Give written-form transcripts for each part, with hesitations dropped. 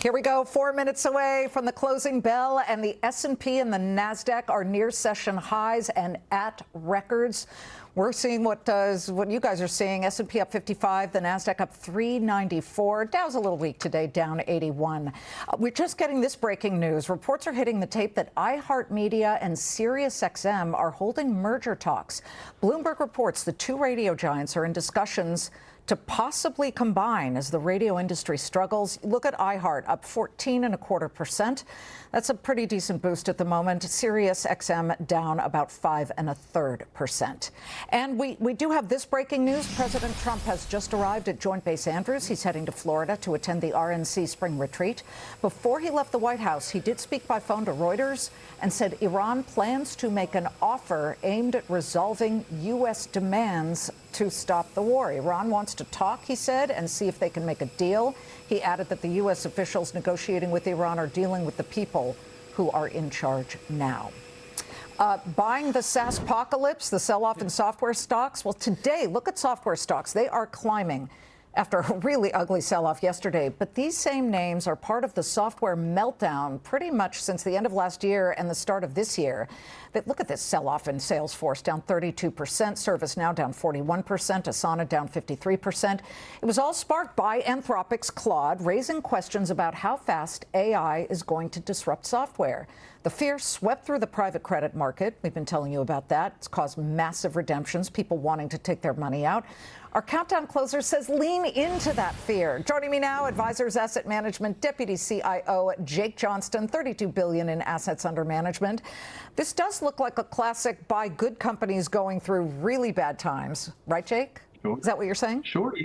Here we go, 4 minutes away from the closing bell, and the S&P and the NASDAQ are near session highs and at records. We're seeing what you guys are seeing. S&P up 55, the NASDAQ up 394. Dow's a little weak today, down 81. We're just getting this breaking news. Reports are hitting the tape that iHeartMedia and SiriusXM are holding merger talks. Bloomberg reports the two radio giants are in discussions to possibly combine as the radio industry struggles. Look at iHeart, up 14.25%. That's a pretty decent boost at the moment. SiriusXM down about 5.33%. And we do have this breaking news. President Trump has just arrived at Joint Base Andrews. He's heading to Florida to attend the RNC spring retreat. Before he left the White House, he did speak by phone to Reuters and said Iran plans to make an offer aimed at resolving U.S. demands to stop the war. Iran wants to talk, he said, and see if they can make a deal. He added that the U.S. officials negotiating with Iran are dealing with the people who are in charge now. Buying the SaaS-pocalypse, the sell-off in software stocks. Well, today, look at software stocks. They are climbing after a really ugly sell-off yesterday. But these same names are part of the software meltdown pretty much since the end of last year and the start of this year. But look at this sell-off in Salesforce, down 32%, ServiceNow down 41%, Asana down 53%. It was all sparked by Anthropic's Claude raising questions about how fast AI is going to disrupt software. The fear swept through the private credit market. We've been telling you about that. It's caused massive redemptions, people wanting to take their money out. Our Countdown closer says lean into that fear. Joining me now, Advisors Asset Management Deputy CIO Jake Johnston, $32 billion in assets under management. This does look like a classic buy good companies going through really bad times. Right, Jake? Sure. Is that what you're saying? Sure.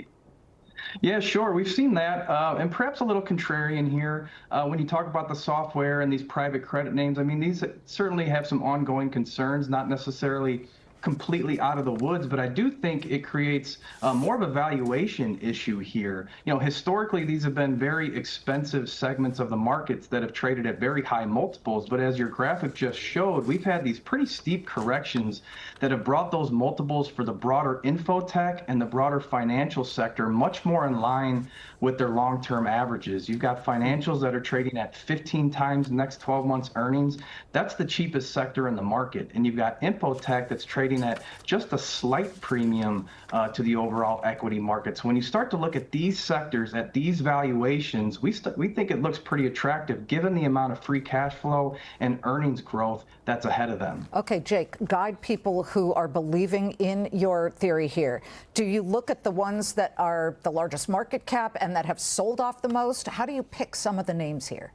Yeah, sure. We've seen that, and perhaps a little contrarian here when you talk about the software and these private credit names. I mean, these certainly have some ongoing concerns, not necessarily completely out of the woods, but I do think it creates more of a valuation issue here. You know, historically, these have been very expensive segments of the markets that have traded at very high multiples. But as your graphic just showed, we've had these pretty steep corrections that have brought those multiples for the broader infotech and the broader financial sector much more in line with their long-term averages. You've got financials that are trading at 15 times next 12 months earnings. That's the cheapest sector in the market. And you've got infotech that's trading at just a slight premium to the overall equity markets. When you start to look at these sectors at these valuations, we think it looks pretty attractive given the amount of free cash flow and earnings growth that's ahead of them. Okay, Jake, guide people who are believing in your theory here. Do you look at the ones that are the largest market cap and that have sold off the most? How do you pick some of the names here?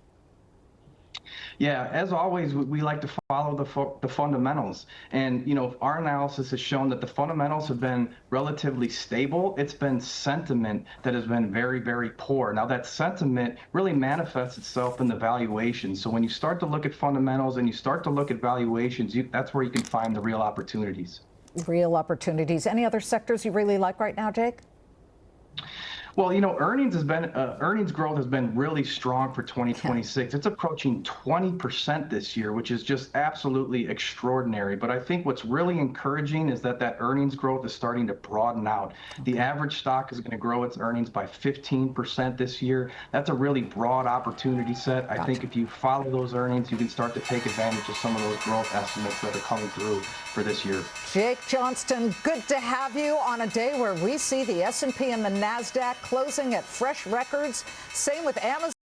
Yeah, as always, we like to follow the fundamentals. And, you know, our analysis has shown that the fundamentals have been relatively stable. It's been sentiment that has been very, very poor. Now, that sentiment really manifests itself in the valuation. So when you start to look at fundamentals and you start to look at valuations, that's where you can find the real opportunities. Real opportunities. Any other sectors you really like right now, Jake? Well, you know, earnings growth has been really strong for 2026. It's approaching 20% this year, which is just absolutely extraordinary. But I think what's really encouraging is that earnings growth is starting to broaden out. The average stock is going to grow its earnings by 15% this year. That's a really broad opportunity set. I think if you follow those earnings, you can start to take advantage of some of those growth estimates that are coming through for this year. Jake Johnston, good to have you on a day where we see the S&P and the NASDAQ closing at fresh records. Same with Amazon.